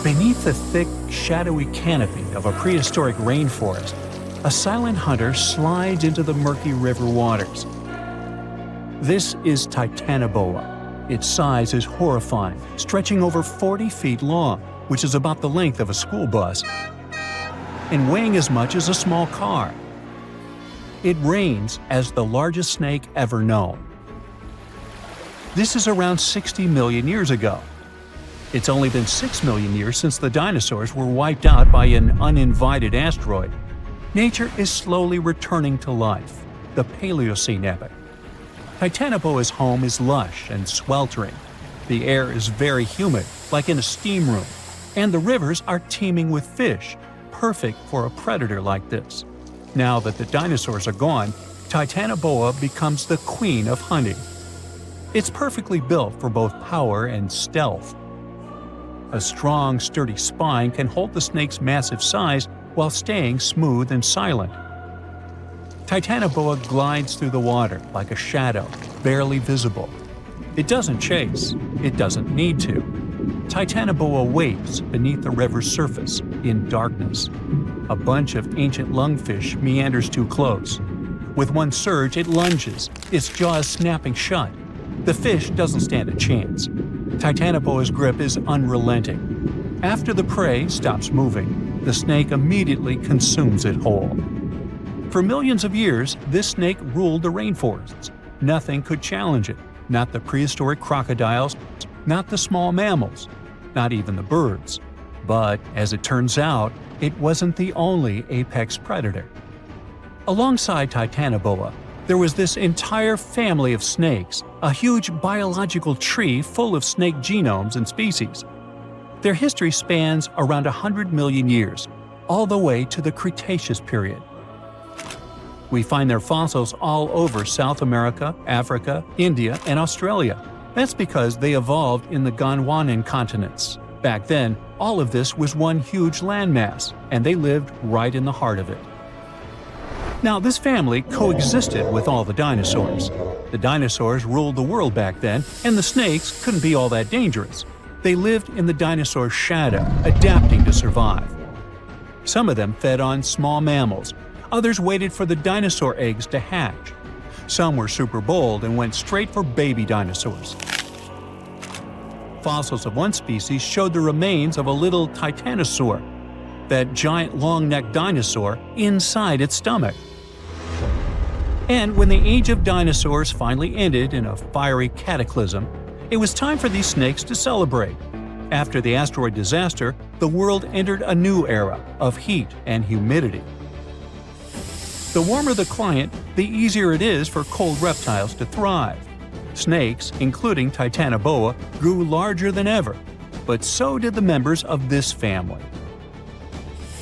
Beneath the thick, shadowy canopy of a prehistoric rainforest, a silent hunter slides into the murky river waters. This is Titanoboa. Its size is horrifying, stretching over 40 feet long, which is about the length of a school bus, and weighing as much as a small car. It reigns as the largest snake ever known. This is around 60 million years ago. It's only been 6 million years since the dinosaurs were wiped out by an uninvited asteroid. Nature is slowly returning to life, the Paleocene epoch. Titanoboa's home is lush and sweltering. The air is very humid, like in a steam room, and the rivers are teeming with fish, perfect for a predator like this. Now that the dinosaurs are gone, Titanoboa becomes the queen of hunting. It's perfectly built for both power and stealth. A strong, sturdy spine can hold the snake's massive size while staying smooth and silent. Titanoboa glides through the water like a shadow, barely visible. It doesn't chase. It doesn't need to. Titanoboa waits beneath the river's surface, in darkness. A bunch of ancient lungfish meanders too close. With one surge, it lunges, its jaws snapping shut. The fish doesn't stand a chance. Titanoboa's grip is unrelenting. After the prey stops moving, the snake immediately consumes it whole. For millions of years, this snake ruled the rainforests. Nothing could challenge it, not the prehistoric crocodiles, not the small mammals, not even the birds. But, as it turns out, it wasn't the only apex predator. Alongside Titanoboa, there was this entire family of snakes, a huge biological tree full of snake genomes and species. Their history spans around 100 million years, all the way to the Cretaceous period. We find their fossils all over South America, Africa, India, and Australia. That's because they evolved in the Gondwanan continents. Back then, all of this was one huge landmass, and they lived right in the heart of it. Now, this family coexisted with all the dinosaurs. The dinosaurs ruled the world back then, and the snakes couldn't be all that dangerous. They lived in the dinosaur's shadow, adapting to survive. Some of them fed on small mammals. Others waited for the dinosaur eggs to hatch. Some were super bold and went straight for baby dinosaurs. Fossils of one species showed the remains of a little titanosaur, that giant long-necked dinosaur, inside its stomach. And when the age of dinosaurs finally ended in a fiery cataclysm, it was time for these snakes to celebrate. After the asteroid disaster, the world entered a new era of heat and humidity. The warmer the climate, the easier it is for cold reptiles to thrive. Snakes, including Titanoboa, grew larger than ever, but so did the members of this family.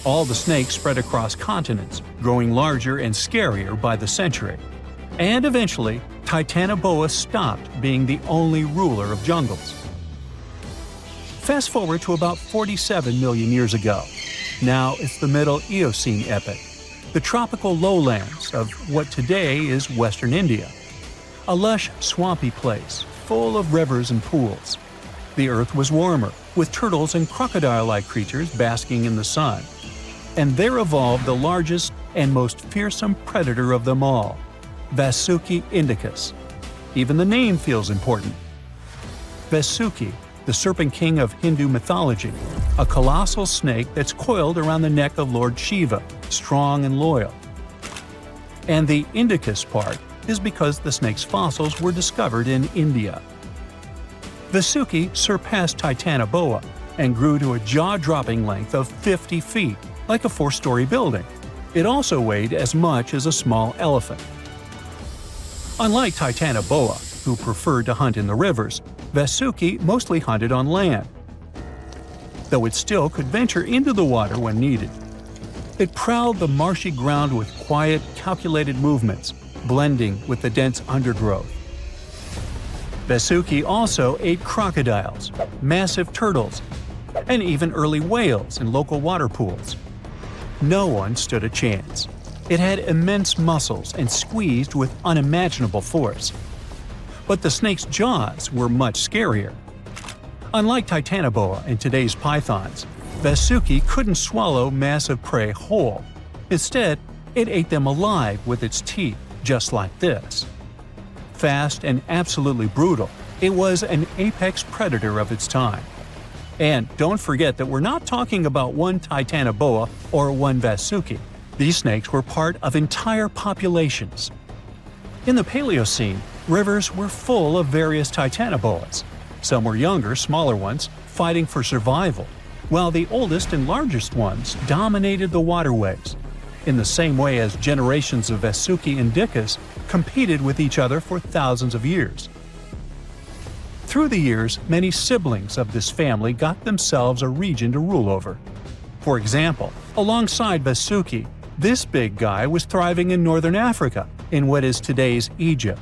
All the snakes spread across continents, growing larger and scarier by the century. And eventually, Titanoboa stopped being the only ruler of jungles. Fast forward to about 47 million years ago. Now it's the Middle Eocene epoch, the tropical lowlands of what today is Western India. A lush, swampy place, full of rivers and pools. The earth was warmer, with turtles and crocodile-like creatures basking in the sun. And there evolved the largest and most fearsome predator of them all, Vasuki indicus. Even the name feels important. Vasuki, the serpent king of Hindu mythology, a colossal snake that's coiled around the neck of Lord Shiva, strong and loyal. And the indicus part is because the snake's fossils were discovered in India. Vasuki surpassed Titanoboa and grew to a jaw-dropping length of 50 feet, like a 4-story building. It also weighed as much as a small elephant. Unlike Titanoboa, who preferred to hunt in the rivers, Vasuki mostly hunted on land, though it still could venture into the water when needed. It prowled the marshy ground with quiet, calculated movements, blending with the dense undergrowth. Vasuki also ate crocodiles, massive turtles, and even early whales in local water pools. No one stood a chance. It had immense muscles and squeezed with unimaginable force. But the snake's jaws were much scarier. Unlike Titanoboa and today's pythons, Vasuki couldn't swallow massive prey whole. Instead, it ate them alive with its teeth, just like this. Fast and absolutely brutal, it was an apex predator of its time. And don't forget that we're not talking about one Titanoboa or one Vasuki. These snakes were part of entire populations. In the Paleocene, rivers were full of various Titanoboas. Some were younger, smaller ones, fighting for survival, while the oldest and largest ones dominated the waterways, in the same way as generations of Vasuki indicus competed with each other for thousands of years. Through the years, many siblings of this family got themselves a region to rule over. For example, alongside Vasuki, this big guy was thriving in northern Africa, in what is today's Egypt.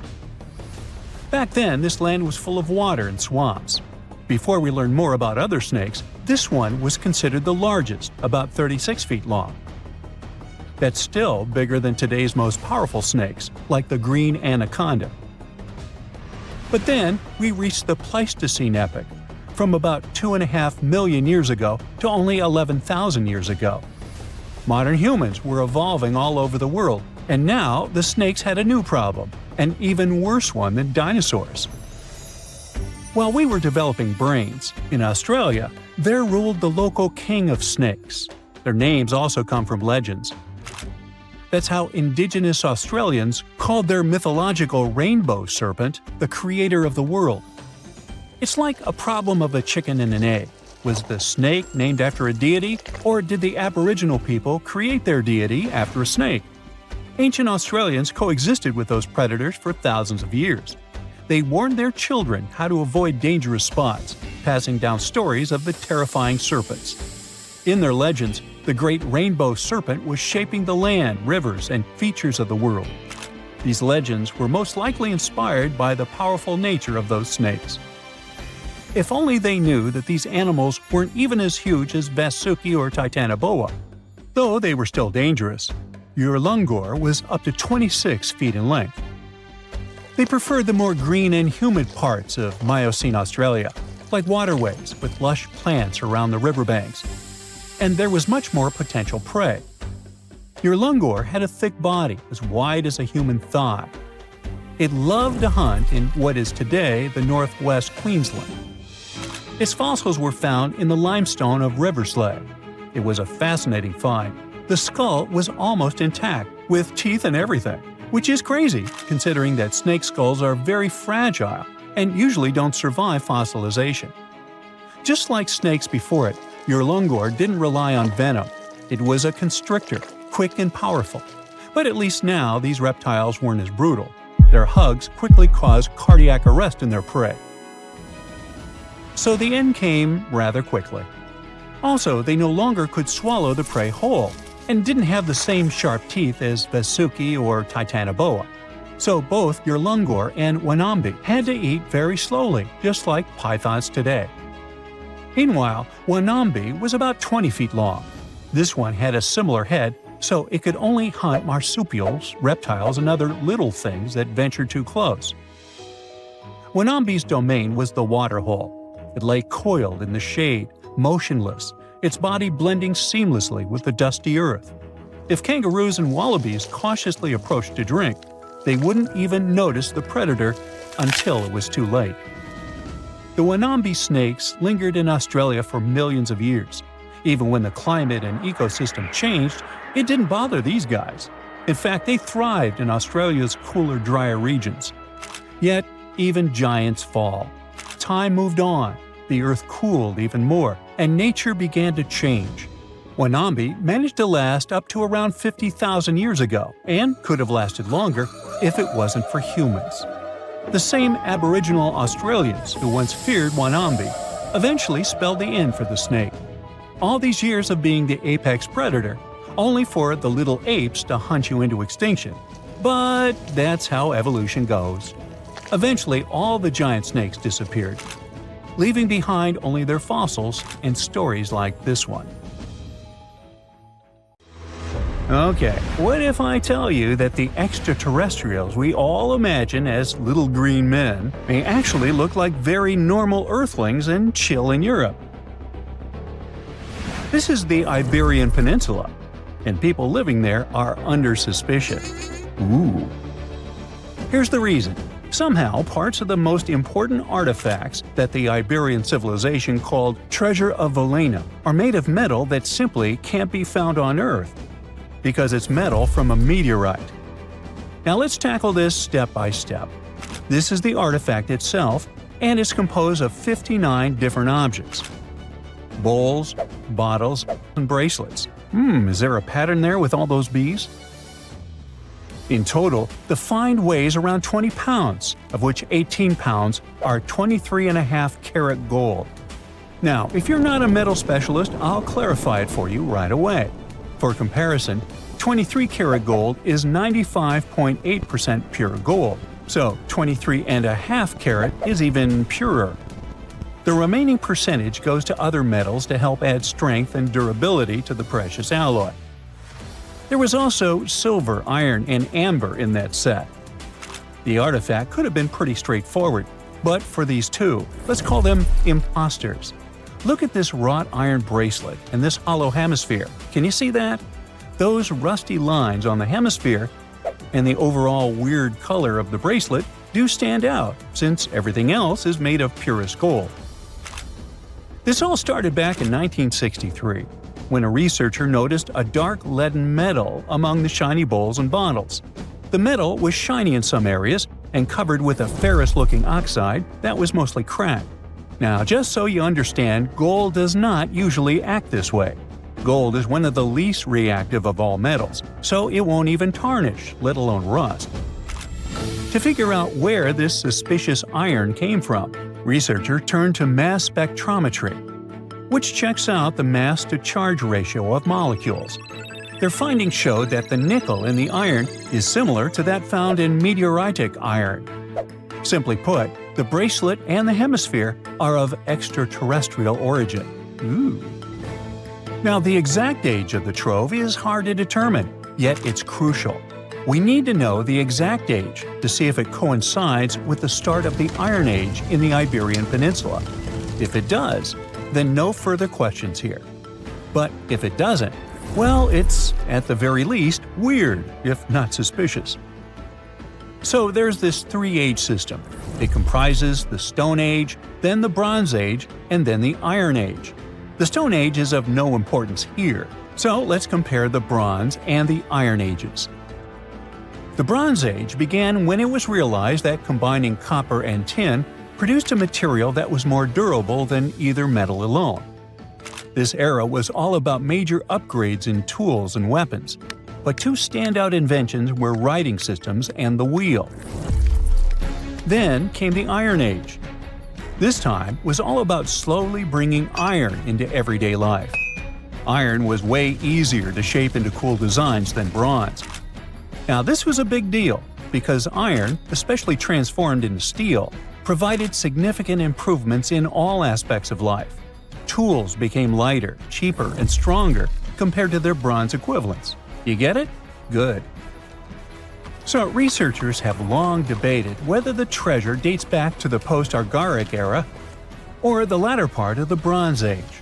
Back then, this land was full of water and swamps. Before we learn more about other snakes, this one was considered the largest, about 36 feet long. That's still bigger than today's most powerful snakes, like the green anaconda. But then, we reached the Pleistocene epoch, from about 2.5 million years ago to only 11,000 years ago. Modern humans were evolving all over the world, and now the snakes had a new problem, an even worse one than dinosaurs. While we were developing brains, in Australia, there ruled the local king of snakes. Their names also come from legends. That's how indigenous Australians called their mythological rainbow serpent the creator of the world. It's like a problem of a chicken and an egg. Was the snake named after a deity, or did the Aboriginal people create their deity after a snake? Ancient Australians coexisted with those predators for thousands of years. They warned their children how to avoid dangerous spots, passing down stories of the terrifying serpents. In their legends, the great rainbow serpent was shaping the land, rivers, and features of the world. These legends were most likely inspired by the powerful nature of those snakes. If only they knew that these animals weren't even as huge as Vasuki or Titanoboa. Though they were still dangerous. Urlungor was up to 26 feet in length. They preferred the more green and humid parts of Miocene Australia, like waterways with lush plants around the riverbanks. And there was much more potential prey. Urlungor had a thick body as wide as a human thigh. It loved to hunt in what is today the northwest Queensland. Its fossils were found in the limestone of Riverslade. It was a fascinating find. The skull was almost intact, with teeth and everything, which is crazy considering that snake skulls are very fragile and usually don't survive fossilization. Just like snakes before it, Urlungor didn't rely on venom. It was a constrictor, quick and powerful. But at least now these reptiles weren't as brutal. Their hugs quickly caused cardiac arrest in their prey. So the end came rather quickly. Also, they no longer could swallow the prey whole, and didn't have the same sharp teeth as Vasuki or Titanoboa. So both Urlungor and Wanambi had to eat very slowly, just like pythons today. Meanwhile, Wanambi was about 20 feet long. This one had a similar head, so it could only hunt marsupials, reptiles, and other little things that ventured too close. Wanambi's domain was the waterhole. It lay coiled in the shade, motionless, its body blending seamlessly with the dusty earth. If kangaroos and wallabies cautiously approached to drink, they wouldn't even notice the predator until it was too late. The Wanambi snakes lingered in Australia for millions of years. Even when the climate and ecosystem changed, it didn't bother these guys. In fact, they thrived in Australia's cooler, drier regions. Yet, even giants fall. Time moved on, the earth cooled even more, and nature began to change. Wanambi managed to last up to around 50,000 years ago, and could have lasted longer if it wasn't for humans. The same Aboriginal Australians who once feared Wanambi eventually spelled the end for the snake. All these years of being the apex predator, only for the little apes to hunt you into extinction. But that's how evolution goes. Eventually, all the giant snakes disappeared, leaving behind only their fossils and stories like this one. Okay, what if I tell you that the extraterrestrials we all imagine as little green men may actually look like very normal Earthlings and chill in Europe? This is the Iberian Peninsula, and people living there are under suspicion. Ooh. Here's the reason. Somehow, parts of the most important artifacts that the Iberian civilization called Treasure of Valena are made of metal that simply can't be found on Earth, because it's metal from a meteorite. Now let's tackle this step by step. This is the artifact itself, and it's composed of 59 different objects. Bowls, bottles, and bracelets. Is there a pattern there with all those bees? In total, the find weighs around 20 pounds, of which 18 pounds are 23.5 karat gold. Now, if you're not a metal specialist, I'll clarify it for you right away. For comparison, 23 karat gold is 95.8% pure gold, so 23.5 karat is even purer. The remaining percentage goes to other metals to help add strength and durability to the precious alloy. There was also silver, iron, and amber in that set. The artifact could have been pretty straightforward, but for these two, let's call them imposters. Look at this wrought iron bracelet and this hollow hemisphere. Can you see that? Those rusty lines on the hemisphere and the overall weird color of the bracelet do stand out, since everything else is made of purest gold. This all started back in 1963, when a researcher noticed a dark leaden metal among the shiny bowls and bottles. The metal was shiny in some areas and covered with a ferrous-looking oxide that was mostly cracked. Now, just so you understand, gold does not usually act this way. Gold is one of the least reactive of all metals, so it won't even tarnish, let alone rust. To figure out where this suspicious iron came from, researchers turned to mass spectrometry, which checks out the mass-to-charge ratio of molecules. Their findings showed that the nickel in the iron is similar to that found in meteoritic iron. Simply put, the bracelet and the hemisphere are of extraterrestrial origin. Ooh. Now, the exact age of the trove is hard to determine, yet it's crucial. We need to know the exact age to see if it coincides with the start of the Iron Age in the Iberian Peninsula. If it does, then no further questions here. But if it doesn't, well, it's, at the very least, weird, if not suspicious. So there's this three-age system. It comprises the Stone Age, then the Bronze Age, and then the Iron Age. The Stone Age is of no importance here, so let's compare the Bronze and the Iron Ages. The Bronze Age began when it was realized that combining copper and tin produced a material that was more durable than either metal alone. This era was all about major upgrades in tools and weapons, but two standout inventions were writing systems and the wheel. Then came the Iron Age. This time was all about slowly bringing iron into everyday life. Iron was way easier to shape into cool designs than bronze. Now, this was a big deal because iron, especially transformed into steel, provided significant improvements in all aspects of life. Tools became lighter, cheaper, and stronger compared to their bronze equivalents. You get it? Good. So, researchers have long debated whether the treasure dates back to the post-Archaeological era or the latter part of the Bronze Age.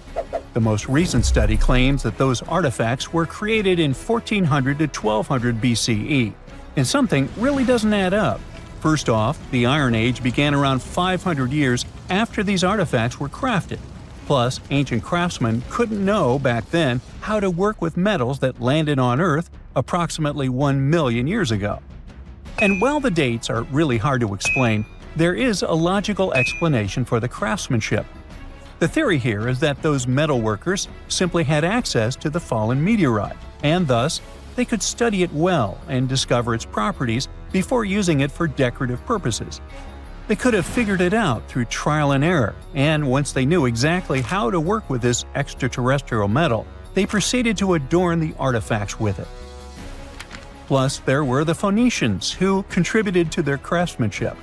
The most recent study claims that those artifacts were created in 1400 to 1200 BCE, and something really doesn't add up. First off, the Iron Age began around 500 years after these artifacts were crafted. Plus, ancient craftsmen couldn't know back then how to work with metals that landed on Earth approximately 1 million years ago. And while the dates are really hard to explain, there is a logical explanation for the craftsmanship. The theory here is that those metal workers simply had access to the fallen meteorite, and thus, they could study it well and discover its properties before using it for decorative purposes. They could have figured it out through trial and error, and once they knew exactly how to work with this extraterrestrial metal, they proceeded to adorn the artifacts with it. Plus, there were the Phoenicians, who contributed to their craftsmanship.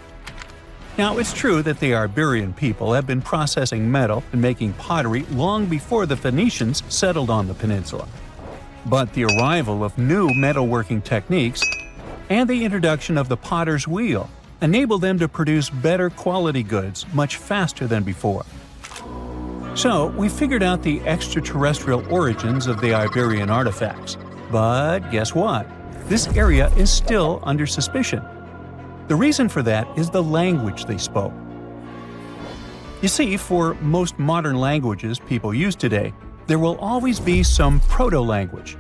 Now, it's true that the Iberian people have been processing metal and making pottery long before the Phoenicians settled on the peninsula. But the arrival of new metalworking techniques and the introduction of the potter's wheel enabled them to produce better quality goods much faster than before. So, we figured out the extraterrestrial origins of the Iberian artifacts. But guess what? This area is still under suspicion. The reason for that is the language they spoke. You see, for most modern languages people use today, there will always be some proto-language.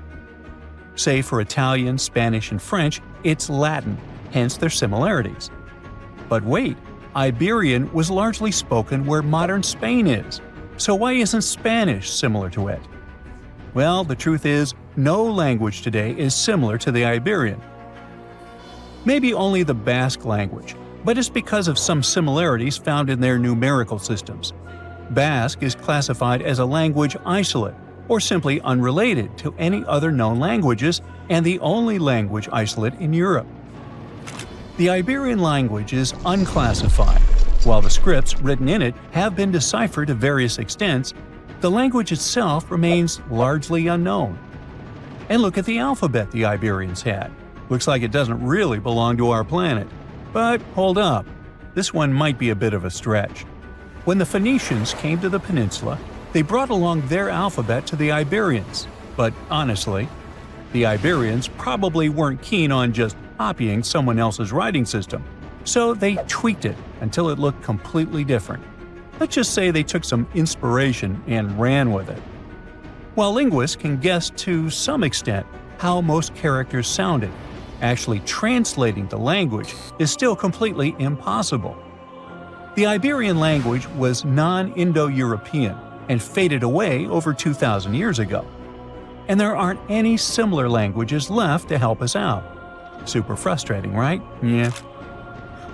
Say for Italian, Spanish, and French, it's Latin, hence their similarities. But wait, Iberian was largely spoken where modern Spain is. So why isn't Spanish similar to it? Well, the truth is, no language today is similar to the Iberian. Maybe only the Basque language, but it's because of some similarities found in their numerical systems. Basque is classified as a language isolate, or simply unrelated to any other known languages, and the only language isolate in Europe. The Iberian language is unclassified. While the scripts written in it have been deciphered to various extents, the language itself remains largely unknown. And look at the alphabet the Iberians had. Looks like it doesn't really belong to our planet. But hold up, this one might be a bit of a stretch. When the Phoenicians came to the peninsula, they brought along their alphabet to the Iberians. But honestly, the Iberians probably weren't keen on just copying someone else's writing system, so they tweaked it until it looked completely different. Let's just say they took some inspiration and ran with it. While linguists can guess to some extent how most characters sounded, actually translating the language is still completely impossible. The Iberian language was non-Indo-European and faded away over 2,000 years ago. And there aren't any similar languages left to help us out. Super frustrating, right? Yeah.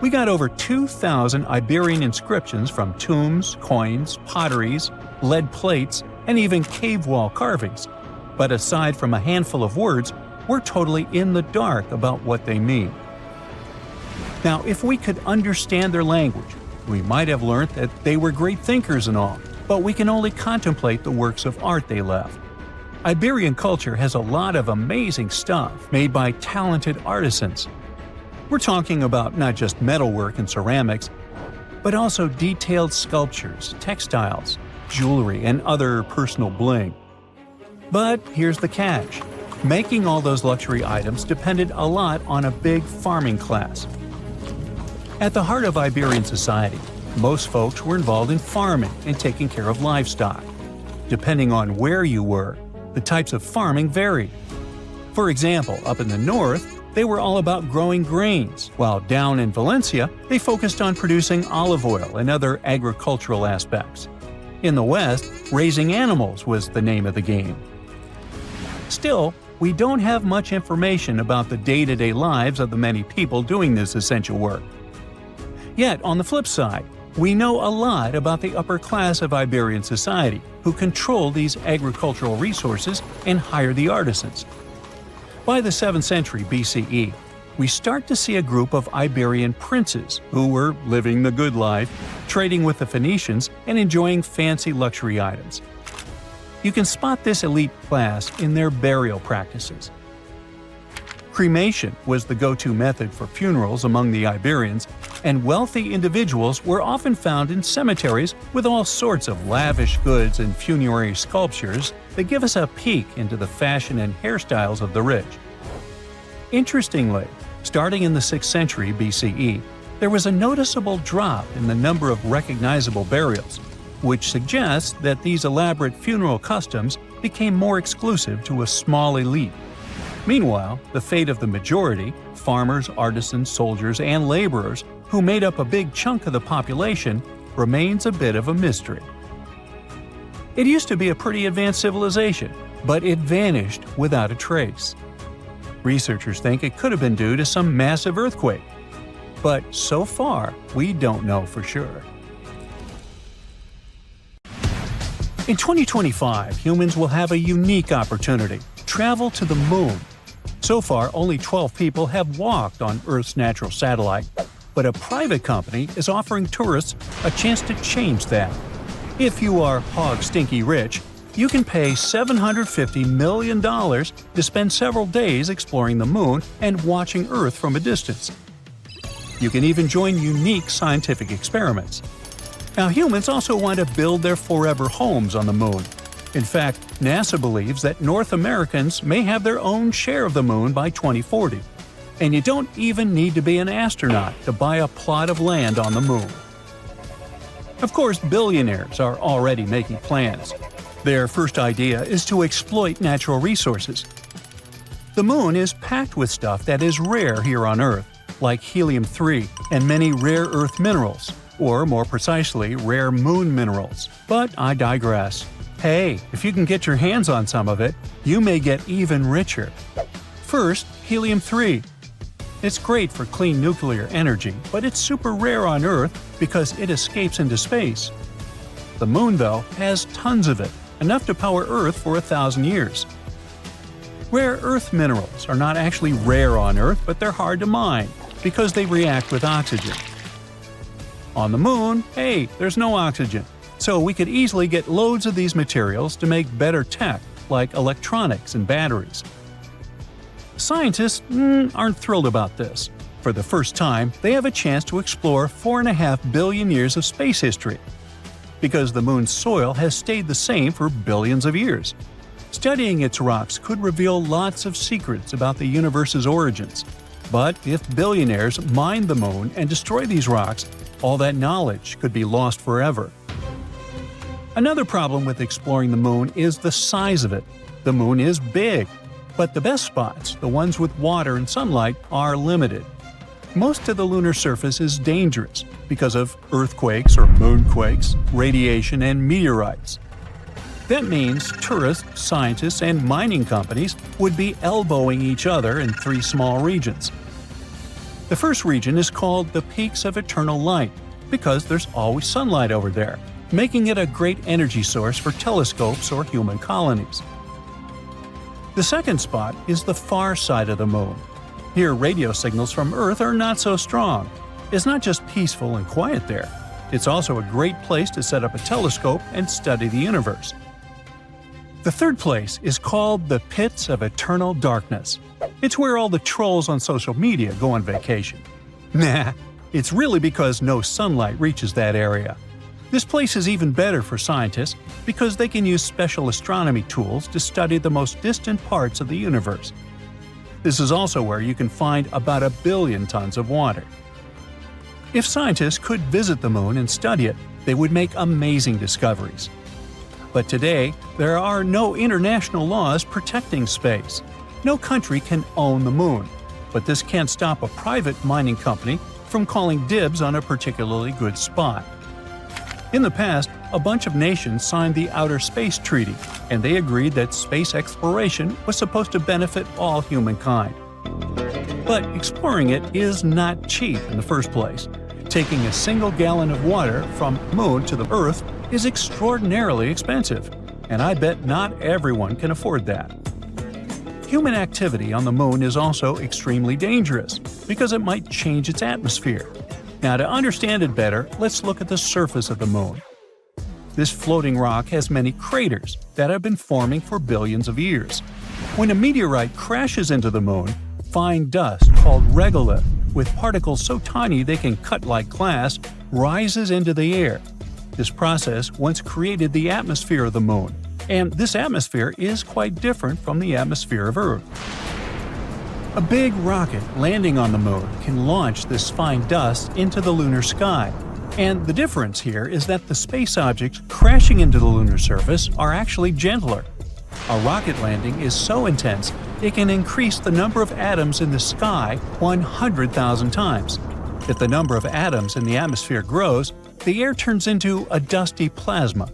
We got over 2,000 Iberian inscriptions from tombs, coins, potteries, lead plates, and even cave wall carvings. But aside from a handful of words, we're totally in the dark about what they mean. Now, if we could understand their language, we might have learned that they were great thinkers and all, but we can only contemplate the works of art they left. Iberian culture has a lot of amazing stuff made by talented artisans. We're talking about not just metalwork and ceramics, but also detailed sculptures, textiles, jewelry, and other personal bling. But here's the catch. Making all those luxury items depended a lot on a big farming class. At the heart of Iberian society, most folks were involved in farming and taking care of livestock. Depending on where you were, the types of farming varied. For example, up in the north, they were all about growing grains, while down in Valencia, they focused on producing olive oil and other agricultural aspects. In the west, raising animals was the name of the game. Still, we don't have much information about the day-to-day lives of the many people doing this essential work. Yet, on the flip side, we know a lot about the upper class of Iberian society, who control these agricultural resources and hire the artisans. By the 7th century BCE, we start to see a group of Iberian princes who were living the good life, trading with the Phoenicians and enjoying fancy luxury items. You can spot this elite class in their burial practices. Cremation was the go-to method for funerals among the Iberians, and wealthy individuals were often found in cemeteries with all sorts of lavish goods and funerary sculptures that give us a peek into the fashion and hairstyles of the rich. Interestingly, starting in the 6th century BCE, there was a noticeable drop in the number of recognizable burials, which suggests that these elaborate funeral customs became more exclusive to a small elite. Meanwhile, the fate of the majority, farmers, artisans, soldiers, and laborers, who made up a big chunk of the population, remains a bit of a mystery. It used to be a pretty advanced civilization, but it vanished without a trace. Researchers think it could have been due to some massive earthquake, but so far, we don't know for sure. In 2025, humans will have a unique opportunity: travel to the moon. So far, only 12 people have walked on Earth's natural satellite, but a private company is offering tourists a chance to change that. If you are hog-stinky rich, You can pay $750 million to spend several days exploring the moon and watching Earth from a distance. You can even join unique scientific experiments. Now, humans also want to build their forever homes on the moon. In fact, NASA believes that North Americans may have their own share of the moon by 2040. And you don't even need to be an astronaut to buy a plot of land on the moon. Of course, billionaires are already making plans. Their first idea is to exploit natural resources. The moon is packed with stuff that is rare here on Earth, like helium-3 and many rare Earth minerals, or more precisely, rare moon minerals. But I digress. Hey, if you can get your hands on some of it, you may get even richer. First, helium-3. It's great for clean nuclear energy, but it's super rare on Earth because it escapes into space. The moon, though, has tons of it, enough to power Earth for 1,000 years. Rare earth minerals are not actually rare on Earth, but they're hard to mine because they react with oxygen. On the moon, hey, there's no oxygen, so we could easily get loads of these materials to make better tech, like electronics and batteries. Scientists aren't thrilled about this. For the first time, they have a chance to explore 4.5 billion years of space history. Because the moon's soil has stayed the same for billions of years. Studying its rocks could reveal lots of secrets about the universe's origins. But if billionaires mine the moon and destroy these rocks, all that knowledge could be lost forever. Another problem with exploring the moon is the size of it. The moon is big. But the best spots, the ones with water and sunlight, are limited. Most of the lunar surface is dangerous because of earthquakes or moonquakes, radiation, and meteorites. That means tourists, scientists, and mining companies would be elbowing each other in 3 small regions. The first region is called the Peaks of Eternal Light because there's always sunlight over there, making it a great energy source for telescopes or human colonies. The second spot is the far side of the moon. Here, radio signals from Earth are not so strong. It's not just peaceful and quiet there. It's also a great place to set up a telescope and study the universe. The third place is called the Pits of Eternal Darkness. It's where all the trolls on social media go on vacation. Nah, it's really because no sunlight reaches that area. This place is even better for scientists because they can use special astronomy tools to study the most distant parts of the universe. This is also where you can find about 1 billion tons of water. If scientists could visit the moon and study it, they would make amazing discoveries. But today, there are no international laws protecting space. No country can own the moon, but this can't stop a private mining company from calling dibs on a particularly good spot. In the past, a bunch of nations signed the Outer Space Treaty, and they agreed that space exploration was supposed to benefit all humankind. But exploring it is not cheap in the first place. Taking a single gallon of water from the moon to the Earth is extraordinarily expensive, and I bet not everyone can afford that. Human activity on the moon is also extremely dangerous because it might change its atmosphere. Now, to understand it better, let's look at the surface of the moon. This floating rock has many craters that have been forming for billions of years. When a meteorite crashes into the moon, fine dust called regolith, with particles so tiny they can cut like glass, rises into the air. This process once created the atmosphere of the moon, and this atmosphere is quite different from the atmosphere of Earth. A big rocket landing on the moon can launch this fine dust into the lunar sky. And the difference here is that the space objects crashing into the lunar surface are actually gentler. A rocket landing is so intense it can increase the number of atoms in the sky 100,000 times. If the number of atoms in the atmosphere grows, the air turns into a dusty plasma.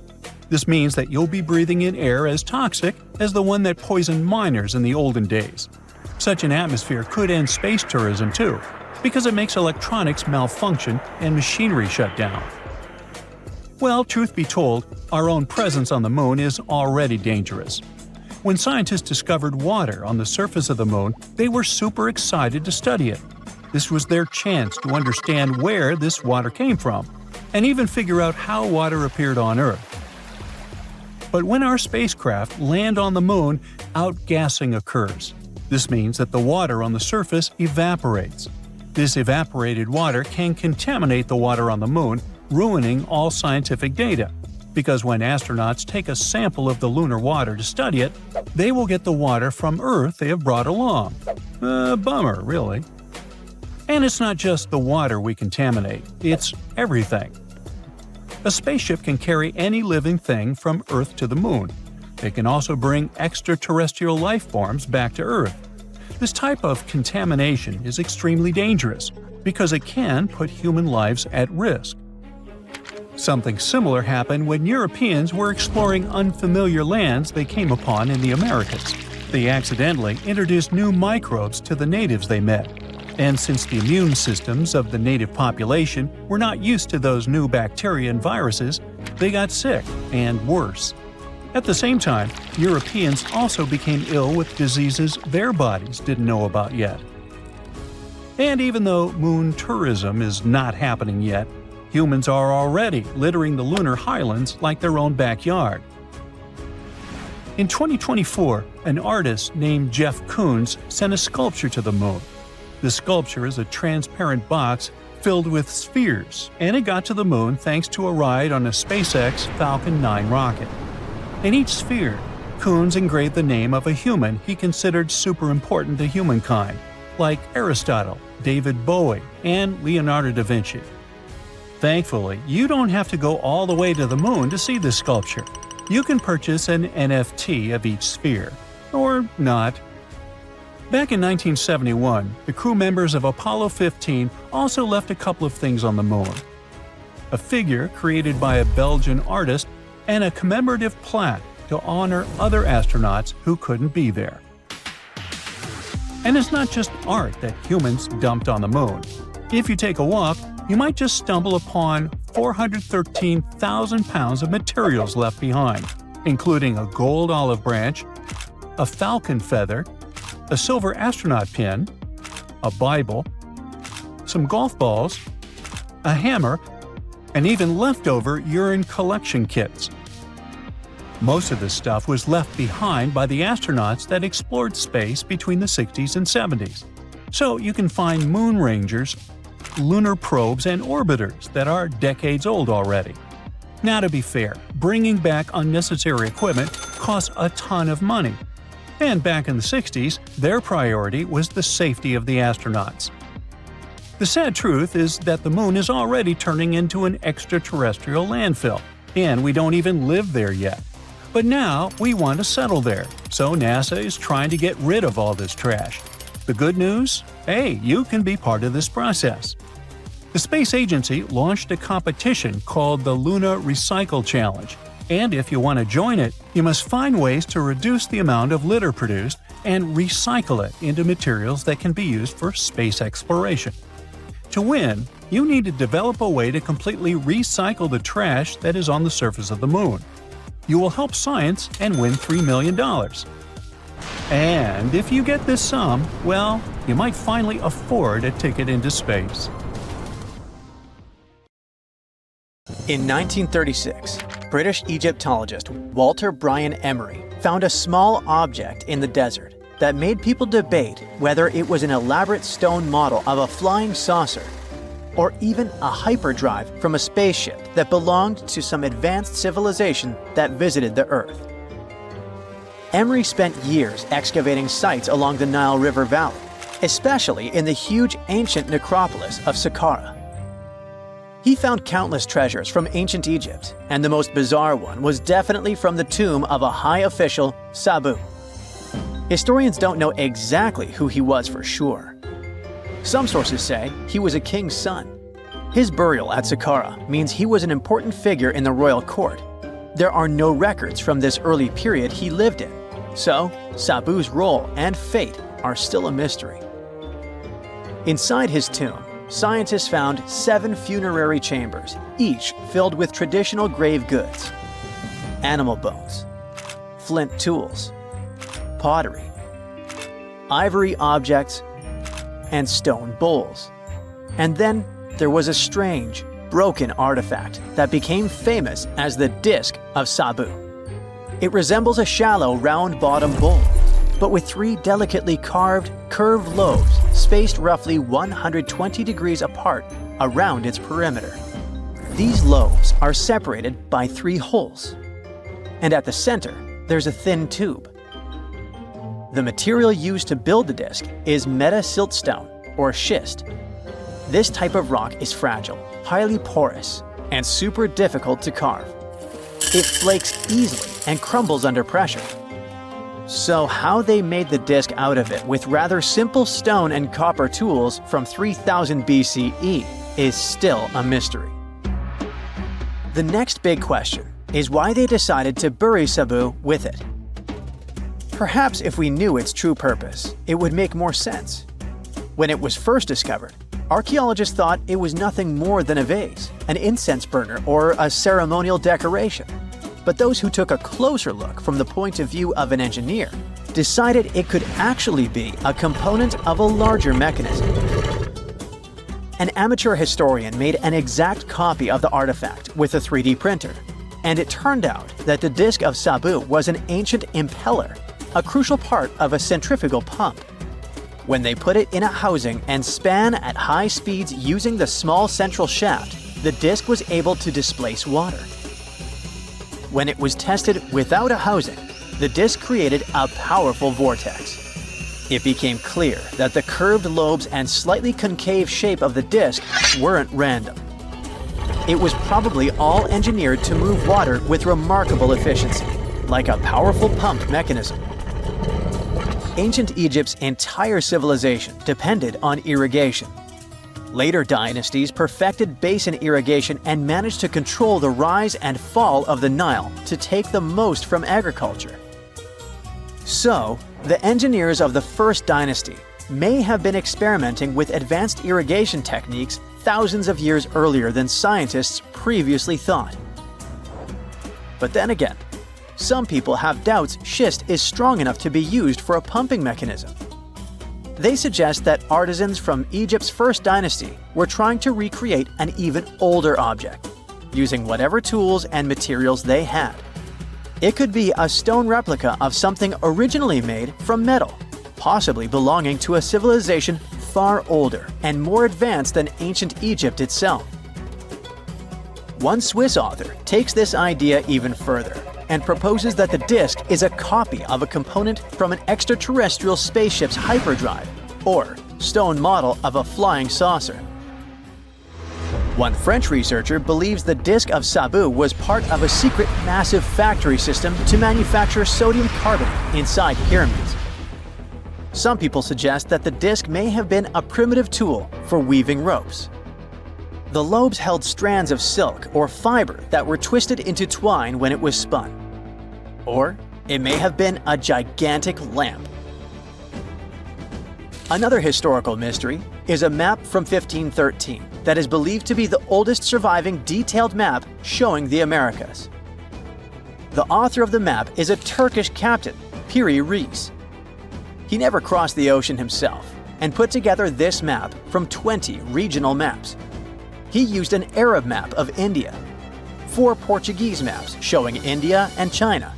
This means that you'll be breathing in air as toxic as the one that poisoned miners in the olden days. Such an atmosphere could end space tourism too, because it makes electronics malfunction and machinery shut down. Well, truth be told, our own presence on the moon is already dangerous. When scientists discovered water on the surface of the moon, they were super excited to study it. This was their chance to understand where this water came from, and even figure out how water appeared on Earth. But when our spacecraft land on the moon, outgassing occurs. This means that the water on the surface evaporates. This evaporated water can contaminate the water on the moon, ruining all scientific data. Because when astronauts take a sample of the lunar water to study it, they will get the water from Earth they have brought along. Bummer, really. And it's not just the water we contaminate, it's everything. A spaceship can carry any living thing from Earth to the moon. It can also bring extraterrestrial life forms back to Earth. This type of contamination is extremely dangerous because it can put human lives at risk. Something similar happened when Europeans were exploring unfamiliar lands they came upon in the Americas. They accidentally introduced new microbes to the natives they met. And since the immune systems of the native population were not used to those new bacteria and viruses, they got sick and worse. At the same time, Europeans also became ill with diseases their bodies didn't know about yet. And even though moon tourism is not happening yet, humans are already littering the lunar highlands like their own backyard. In 2024, an artist named Jeff Koons sent a sculpture to the moon. The sculpture is a transparent box filled with spheres, and it got to the moon thanks to a ride on a SpaceX Falcon 9 rocket. In each sphere, Koons engraved the name of a human he considered super important to humankind, like Aristotle, David Bowie, and Leonardo da Vinci. Thankfully, you don't have to go all the way to the moon to see this sculpture. You can purchase an NFT of each sphere. Or not. Back in 1971, the crew members of Apollo 15 also left a couple of things on the moon. A figure created by a Belgian artist and a commemorative plaque to honor other astronauts who couldn't be there. And it's not just art that humans dumped on the moon. If you take a walk, you might just stumble upon 413,000 pounds of materials left behind, including a gold olive branch, a falcon feather, a silver astronaut pin, a Bible, some golf balls, a hammer, and even leftover urine collection kits. Most of this stuff was left behind by the astronauts that explored space between the 60s and 70s. So you can find moon rangers, lunar probes, and orbiters that are decades old already. Now, to be fair, bringing back unnecessary equipment costs a ton of money. And back in the 60s, their priority was the safety of the astronauts. The sad truth is that the moon is already turning into an extraterrestrial landfill, and we don't even live there yet. But now we want to settle there, so NASA is trying to get rid of all this trash. The good news? Hey, you can be part of this process. The space agency launched a competition called the Luna Recycle Challenge. And if you want to join it, you must find ways to reduce the amount of litter produced and recycle it into materials that can be used for space exploration. To win, you need to develop a way to completely recycle the trash that is on the surface of the moon. You will help science and win $3 million. And if you get this sum, well, you might finally afford a ticket into space. In 1936, British Egyptologist Walter Brian Emery found a small object in the desert that made people debate whether it was an elaborate stone model of a flying saucer or even a hyperdrive from a spaceship that belonged to some advanced civilization that visited the Earth. Emery spent years excavating sites along the Nile River Valley, especially in the huge ancient necropolis of Saqqara. He found countless treasures from ancient Egypt, and the most bizarre one was definitely from the tomb of a high official, Sabu. Historians don't know exactly who he was for sure. Some sources say he was a king's son. His burial at Saqqara means he was an important figure in the royal court. There are no records from this early period he lived in, so Sabu's role and fate are still a mystery. Inside his tomb, scientists found 7 funerary chambers, each filled with traditional grave goods: animal bones, flint tools, pottery, ivory objects, and stone bowls. And then there was a strange, broken artifact that became famous as the Disc of Sabu. It resembles a shallow, round-bottomed bowl, but with 3 delicately carved, curved lobes spaced roughly 120 degrees apart around its perimeter. These lobes are separated by 3 holes, and at the center, there's a thin tube. The material used to build the disc is meta-siltstone, or schist. This type of rock is fragile, highly porous, and super difficult to carve. It flakes easily and crumbles under pressure. So how they made the disc out of it with rather simple stone and copper tools from 3000 BCE is still a mystery. The next big question is why they decided to bury Sabu with it. Perhaps if we knew its true purpose, it would make more sense. When it was first discovered, archaeologists thought it was nothing more than a vase, an incense burner, or a ceremonial decoration. But those who took a closer look from the point of view of an engineer decided it could actually be a component of a larger mechanism. An amateur historian made an exact copy of the artifact with a 3D printer, and it turned out that the disc of Sabu was an ancient impeller, a crucial part of a centrifugal pump. When they put it in a housing and span at high speeds using the small central shaft, the disc was able to displace water. When it was tested without a housing, the disc created a powerful vortex. It became clear that the curved lobes and slightly concave shape of the disc weren't random. It was probably all engineered to move water with remarkable efficiency, like a powerful pump mechanism. Ancient Egypt's entire civilization depended on irrigation. Later dynasties perfected basin irrigation and managed to control the rise and fall of the Nile to take the most from agriculture. So, the engineers of the first dynasty may have been experimenting with advanced irrigation techniques thousands of years earlier than scientists previously thought. But then again, some people have doubts schist is strong enough to be used for a pumping mechanism. They suggest that artisans from Egypt's first dynasty were trying to recreate an even older object, using whatever tools and materials they had. It could be a stone replica of something originally made from metal, possibly belonging to a civilization far older and more advanced than ancient Egypt itself. One Swiss author takes this idea even further and proposes that the disc is a copy of a component from an extraterrestrial spaceship's hyperdrive, or stone model of a flying saucer. One French researcher believes the disc of Sabu was part of a secret massive factory system to manufacture sodium carbonate inside pyramids. Some people suggest that the disc may have been a primitive tool for weaving ropes. The lobes held strands of silk or fiber that were twisted into twine when it was spun. Or it may have been a gigantic lamp. Another historical mystery is a map from 1513 that is believed to be the oldest surviving detailed map showing the Americas. The author of the map is a Turkish captain, Piri Reis. He never crossed the ocean himself and put together this map from 20 regional maps. He used an Arab map of India, 4 Portuguese maps showing India and China,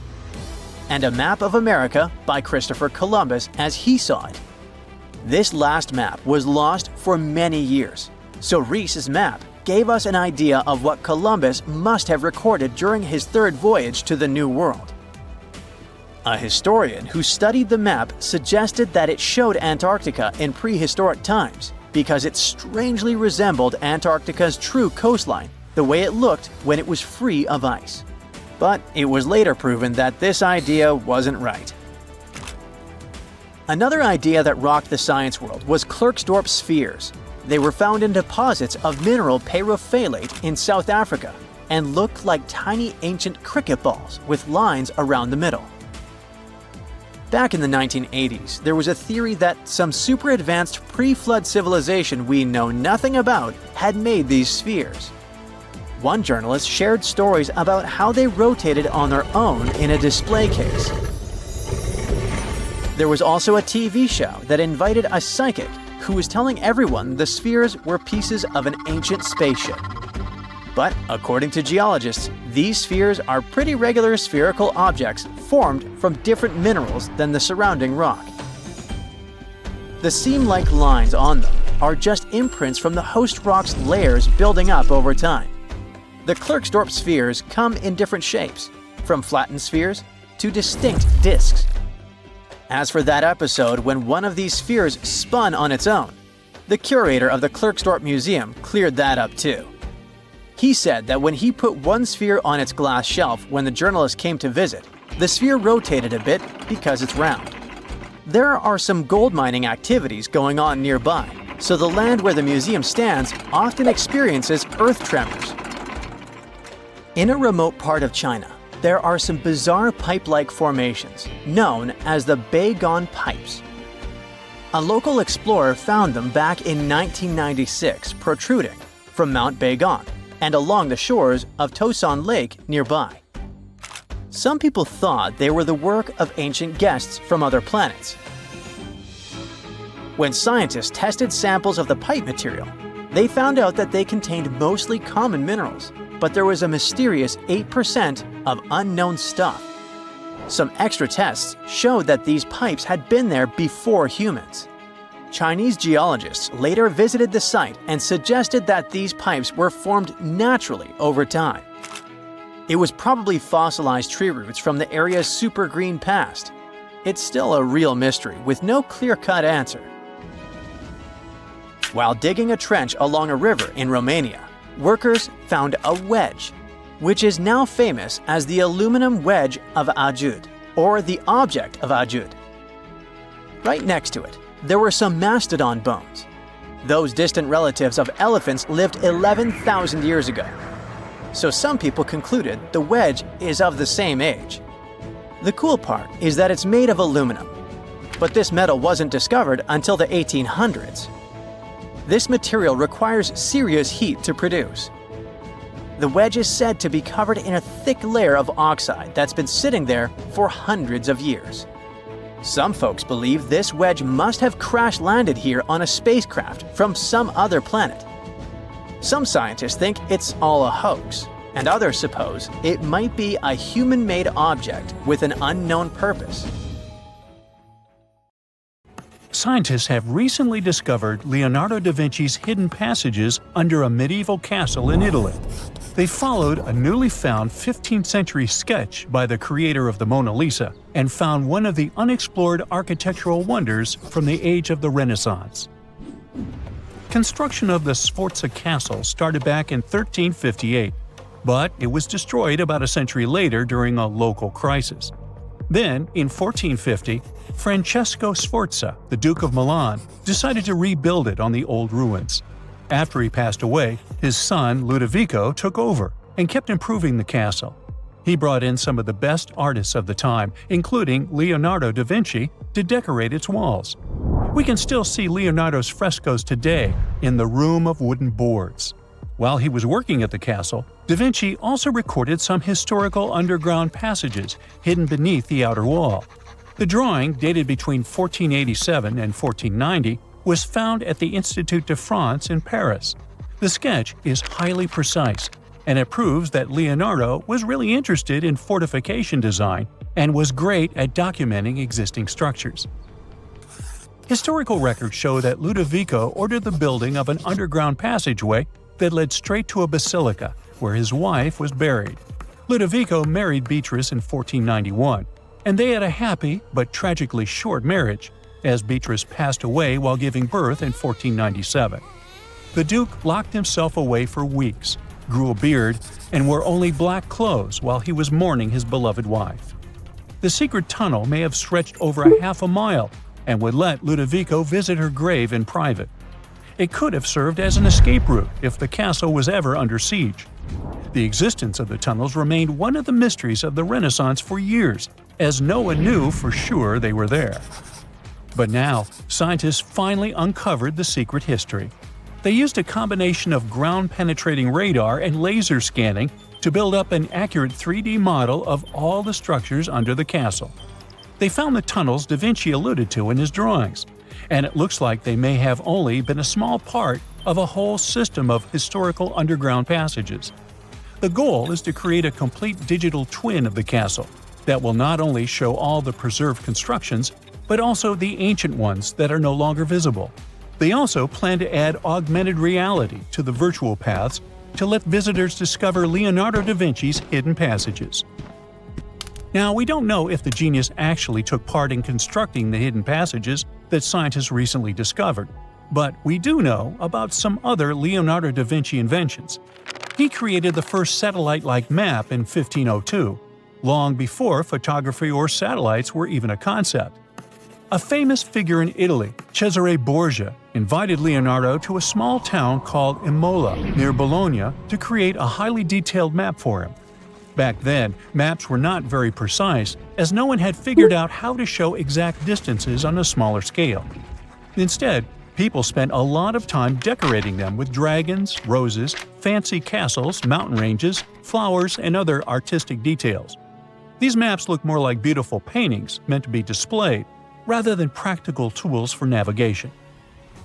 and a map of America by Christopher Columbus as he saw it. This last map was lost for many years, so Reis's map gave us an idea of what Columbus must have recorded during his 3rd voyage to the New World. A historian who studied the map suggested that it showed Antarctica in prehistoric times because it strangely resembled Antarctica's true coastline, the way it looked when it was free of ice. But it was later proven that this idea wasn't right. Another idea that rocked the science world was Klerksdorp spheres. They were found in deposits of mineral pyrophyllite in South Africa and looked like tiny ancient cricket balls with lines around the middle. Back in the 1980s, there was a theory that some super advanced pre-flood civilization we know nothing about had made these spheres. One journalist shared stories about how they rotated on their own in a display case. There was also a TV show that invited a psychic who was telling everyone the spheres were pieces of an ancient spaceship. But according to geologists, these spheres are pretty regular spherical objects formed from different minerals than the surrounding rock. The seam-like lines on them are just imprints from the host rock's layers building up over time. The Klerksdorp spheres come in different shapes, from flattened spheres to distinct discs. As for that episode when one of these spheres spun on its own, the curator of the Klerksdorp Museum cleared that up too. He said that when he put one sphere on its glass shelf when the journalist came to visit, the sphere rotated a bit because it's round. There are some gold mining activities going on nearby, so the land where the museum stands often experiences earth tremors. In a remote part of China, there are some bizarre pipe-like formations known as the Beigon Pipes. A local explorer found them back in 1996 protruding from Mount Beigon and along the shores of Tosan Lake nearby. Some people thought they were the work of ancient guests from other planets. When scientists tested samples of the pipe material, they found out that they contained mostly common minerals, but there was a mysterious 8% of unknown stuff. Some extra tests showed that these pipes had been there before humans. Chinese geologists later visited the site and suggested that these pipes were formed naturally over time. It was probably fossilized tree roots from the area's super green past. It's still a real mystery with no clear-cut answer. While digging a trench along a river in Romania, workers found a wedge, which is now famous as the aluminum wedge of Ajud, or the object of Ajud. Right next to it, there were some mastodon bones. Those distant relatives of elephants lived 11,000 years ago. So some people concluded the wedge is of the same age. The cool part is that it's made of aluminum, but this metal wasn't discovered until the 1800s. This material requires serious heat to produce. The wedge is said to be covered in a thick layer of oxide that's been sitting there for hundreds of years. Some folks believe this wedge must have crash-landed here on a spacecraft from some other planet. Some scientists think it's all a hoax, and others suppose it might be a human-made object with an unknown purpose. Scientists have recently discovered Leonardo da Vinci's hidden passages under a medieval castle in Italy. They followed a newly found 15th century sketch by the creator of the Mona Lisa and found one of the unexplored architectural wonders from the age of the Renaissance. Construction of the Sforza Castle started back in 1358, but it was destroyed about a century later during a local crisis. Then, in 1450, Francesco Sforza, the Duke of Milan, decided to rebuild it on the old ruins. After he passed away, his son Ludovico took over and kept improving the castle. He brought in some of the best artists of the time, including Leonardo da Vinci, to decorate its walls. We can still see Leonardo's frescoes today in the Room of Wooden Boards. While he was working at the castle, da Vinci also recorded some historical underground passages hidden beneath the outer wall. The drawing, dated between 1487 and 1490, was found at the Institut de France in Paris. The sketch is highly precise, and it proves that Leonardo was really interested in fortification design and was great at documenting existing structures. Historical records show that Ludovico ordered the building of an underground passageway that led straight to a basilica, where his wife was buried. Ludovico married Beatrice in 1491, and they had a happy but tragically short marriage, as Beatrice passed away while giving birth in 1497. The Duke locked himself away for weeks, grew a beard, and wore only black clothes while he was mourning his beloved wife. The secret tunnel may have stretched over a half a mile and would let Ludovico visit her grave in private. It could have served as an escape route if the castle was ever under siege. The existence of the tunnels remained one of the mysteries of the Renaissance for years, as no one knew for sure they were there. But now, scientists finally uncovered the secret history. They used a combination of ground-penetrating radar and laser scanning to build up an accurate 3D model of all the structures under the castle. They found the tunnels da Vinci alluded to in his drawings, and it looks like they may have only been a small part of a whole system of historical underground passages. The goal is to create a complete digital twin of the castle that will not only show all the preserved constructions, but also the ancient ones that are no longer visible. They also plan to add augmented reality to the virtual paths to let visitors discover Leonardo da Vinci's hidden passages. Now, we don't know if the genius actually took part in constructing the hidden passages that scientists recently discovered, but we do know about some other Leonardo da Vinci inventions. He created the first satellite-like map in 1502, long before photography or satellites were even a concept. A famous figure in Italy, Cesare Borgia, invited Leonardo to a small town called Imola, near Bologna, to create a highly detailed map for him. Back then, maps were not very precise, as no one had figured out how to show exact distances on a smaller scale. Instead, people spent a lot of time decorating them with dragons, roses, fancy castles, mountain ranges, flowers, and other artistic details. These maps look more like beautiful paintings meant to be displayed, rather than practical tools for navigation.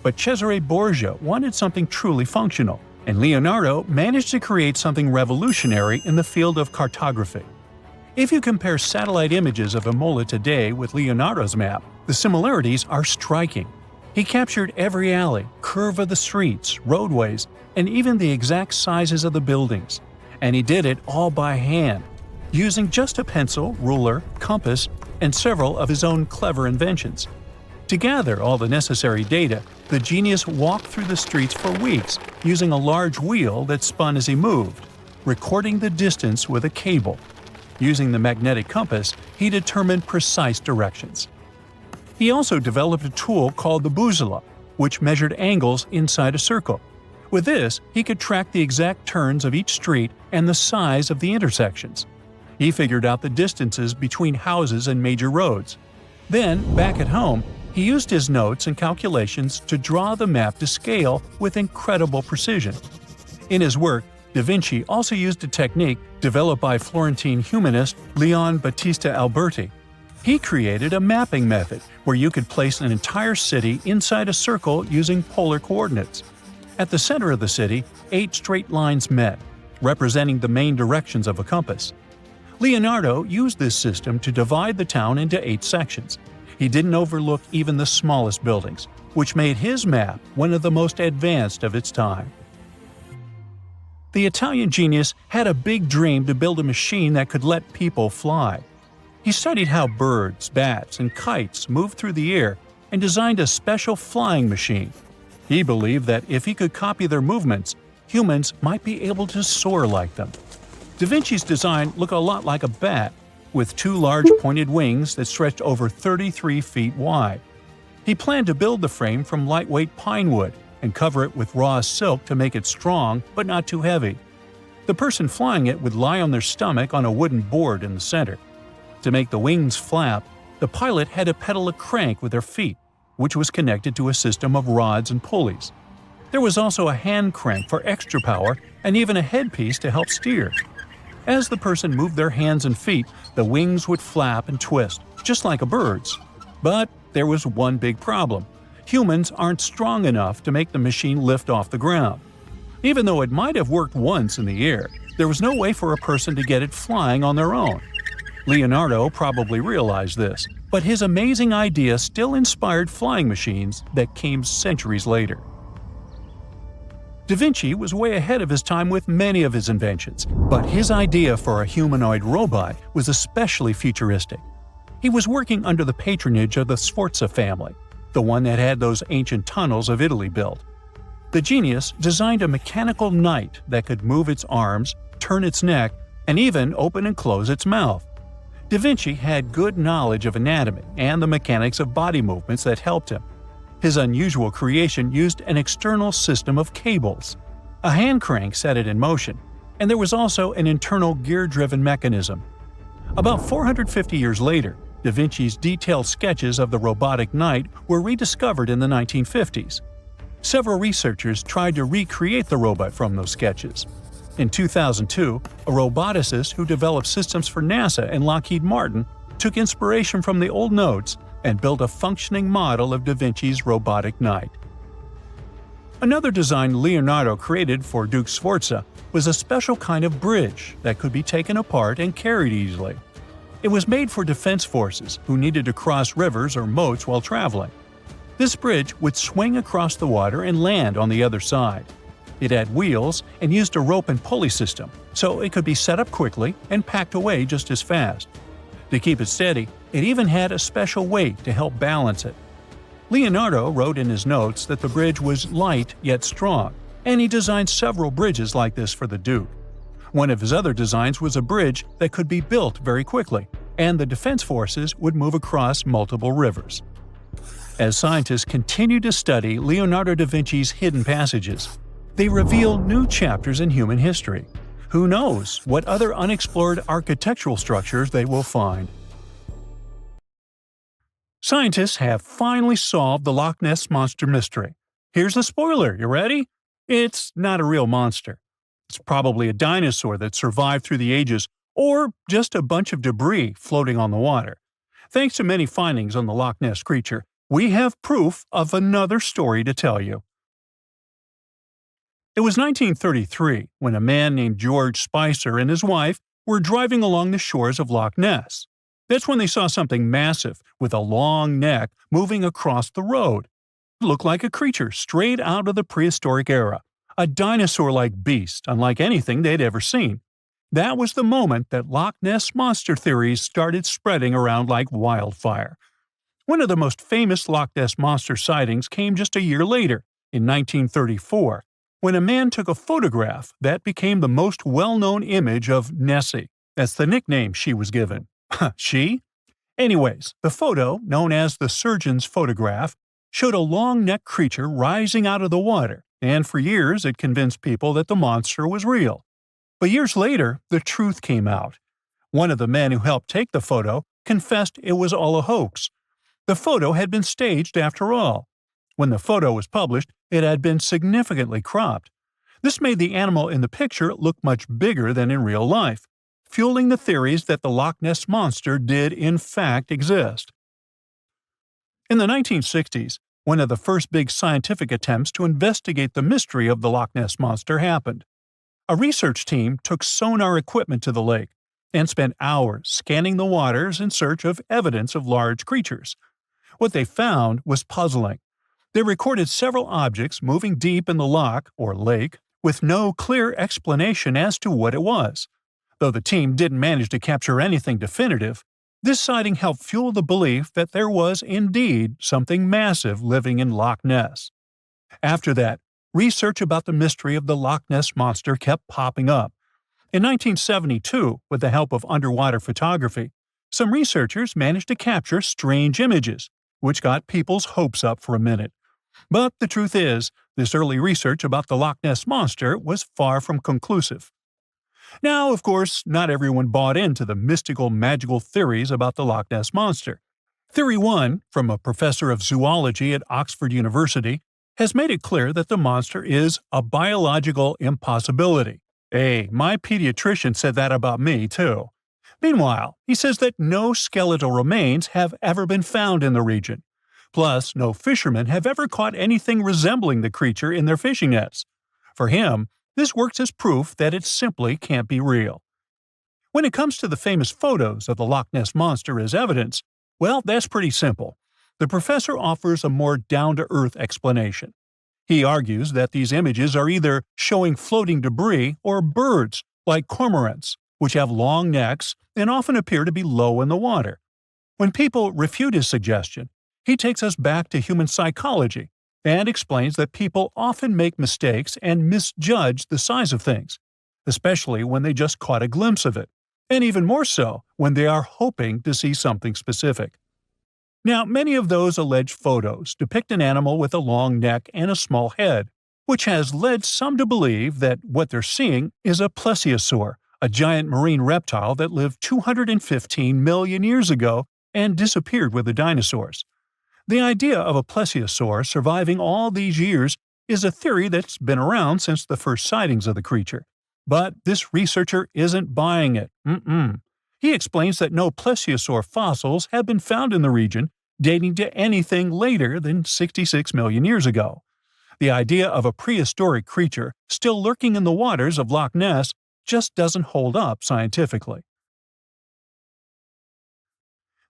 But Cesare Borgia wanted something truly functional, and Leonardo managed to create something revolutionary in the field of cartography. If you compare satellite images of Imola today with Leonardo's map, the similarities are striking. He captured every alley, curve of the streets, roadways, and even the exact sizes of the buildings. And he did it all by hand, using just a pencil, ruler, compass, and several of his own clever inventions. To gather all the necessary data, the genius walked through the streets for weeks using a large wheel that spun as he moved, recording the distance with a cable. Using the magnetic compass, he determined precise directions. He also developed a tool called the bussola, which measured angles inside a circle. With this, he could track the exact turns of each street and the size of the intersections. He figured out the distances between houses and major roads. Then, back at home, he used his notes and calculations to draw the map to scale with incredible precision. In his work, Da Vinci also used a technique developed by Florentine humanist Leon Battista Alberti. He created a mapping method where you could place an entire city inside a circle using polar coordinates. At the center of the city, 8 straight lines met, representing the main directions of a compass. Leonardo used this system to divide the town into 8 sections. He didn't overlook even the smallest buildings, which made his map one of the most advanced of its time. The Italian genius had a big dream to build a machine that could let people fly. He studied how birds, bats, and kites move through the air and designed a special flying machine. He believed that if he could copy their movements, humans might be able to soar like them. Da Vinci's design looked a lot like a bat, with 2 large pointed wings that stretched over 33 feet wide. He planned to build the frame from lightweight pine wood and cover it with raw silk to make it strong but not too heavy. The person flying it would lie on their stomach on a wooden board in the center. To make the wings flap, the pilot had to pedal a crank with their feet, which was connected to a system of rods and pulleys. There was also a hand crank for extra power and even a headpiece to help steer. As the person moved their hands and feet, the wings would flap and twist, just like a bird's. But there was one big problem. Humans aren't strong enough to make the machine lift off the ground. Even though it might have worked once in the air, there was no way for a person to get it flying on their own. Leonardo probably realized this, but his amazing idea still inspired flying machines that came centuries later. Da Vinci was way ahead of his time with many of his inventions, but his idea for a humanoid robot was especially futuristic. He was working under the patronage of the Sforza family, the one that had those ancient tunnels of Italy built. The genius designed a mechanical knight that could move its arms, turn its neck, and even open and close its mouth. Da Vinci had good knowledge of anatomy and the mechanics of body movements that helped him. His unusual creation used an external system of cables. A hand crank set it in motion, and there was also an internal gear-driven mechanism. About 450 years later, Da Vinci's detailed sketches of the robotic knight were rediscovered in the 1950s. Several researchers tried to recreate the robot from those sketches. In 2002, a roboticist who developed systems for NASA and Lockheed Martin took inspiration from the old notes and built a functioning model of Da Vinci's robotic knight. Another design Leonardo created for Duke Sforza was a special kind of bridge that could be taken apart and carried easily. It was made for defense forces who needed to cross rivers or moats while traveling. This bridge would swing across the water and land on the other side. It had wheels and used a rope and pulley system, so it could be set up quickly and packed away just as fast. To keep it steady, it even had a special weight to help balance it. Leonardo wrote in his notes that the bridge was light yet strong, and he designed several bridges like this for the Duke. One of his other designs was a bridge that could be built very quickly, and the defense forces would move across multiple rivers. As scientists continue to study Leonardo da Vinci's hidden passages, they reveal new chapters in human history. Who knows what other unexplored architectural structures they will find? Scientists have finally solved the Loch Ness Monster mystery. Here's the spoiler, you ready? It's not a real monster. It's probably a dinosaur that survived through the ages, or just a bunch of debris floating on the water. Thanks to many findings on the Loch Ness creature, we have proof of another story to tell you. It was 1933 when a man named George Spicer and his wife were driving along the shores of Loch Ness. That's when they saw something massive with a long neck moving across the road. It looked like a creature straight out of the prehistoric era, a dinosaur-like beast unlike anything they'd ever seen. That was the moment that Loch Ness monster theories started spreading around like wildfire. One of the most famous Loch Ness monster sightings came just a year later, in 1934, when a man took a photograph that became the most well-known image of Nessie. That's the nickname she was given. She? Anyways, the photo, known as the surgeon's photograph, showed a long-necked creature rising out of the water, and for years it convinced people that the monster was real. But years later, the truth came out. One of the men who helped take the photo confessed it was all a hoax. The photo had been staged after all. When the photo was published, it had been significantly cropped. This made the animal in the picture look much bigger than in real life, fueling the theories that the Loch Ness Monster did in fact exist. In the 1960s, one of the first big scientific attempts to investigate the mystery of the Loch Ness Monster happened. A research team took sonar equipment to the lake and spent hours scanning the waters in search of evidence of large creatures. What they found was puzzling. They recorded several objects moving deep in the loch, or lake, with no clear explanation as to what it was. Though the team didn't manage to capture anything definitive, this sighting helped fuel the belief that there was indeed something massive living in Loch Ness. After that, research about the mystery of the Loch Ness Monster kept popping up. In 1972, with the help of underwater photography, some researchers managed to capture strange images, which got people's hopes up for a minute. But the truth is, this early research about the Loch Ness Monster was far from conclusive. Now, of course, not everyone bought into the mystical, magical theories about the Loch Ness Monster. Theory 1, from a professor of zoology at Oxford University, has made it clear that the monster is a biological impossibility. Hey, my pediatrician said that about me, too. Meanwhile, he says that no skeletal remains have ever been found in the region. Plus, no fishermen have ever caught anything resembling the creature in their fishing nets. For him, this works as proof that it simply can't be real. When it comes to the famous photos of the Loch Ness Monster as evidence, well, that's pretty simple. The professor offers a more down-to-earth explanation. He argues that these images are either showing floating debris or birds, like cormorants, which have long necks and often appear to be low in the water. When people refute his suggestion, he takes us back to human psychology and explains that people often make mistakes and misjudge the size of things, especially when they just caught a glimpse of it, and even more so when they are hoping to see something specific. Now, many of those alleged photos depict an animal with a long neck and a small head, which has led some to believe that what they're seeing is a plesiosaur, a giant marine reptile that lived 215 million years ago and disappeared with the dinosaurs. The idea of a plesiosaur surviving all these years is a theory that's been around since the first sightings of the creature. But this researcher isn't buying it. He explains that no plesiosaur fossils have been found in the region dating to anything later than 66 million years ago. The idea of a prehistoric creature still lurking in the waters of Loch Ness just doesn't hold up scientifically.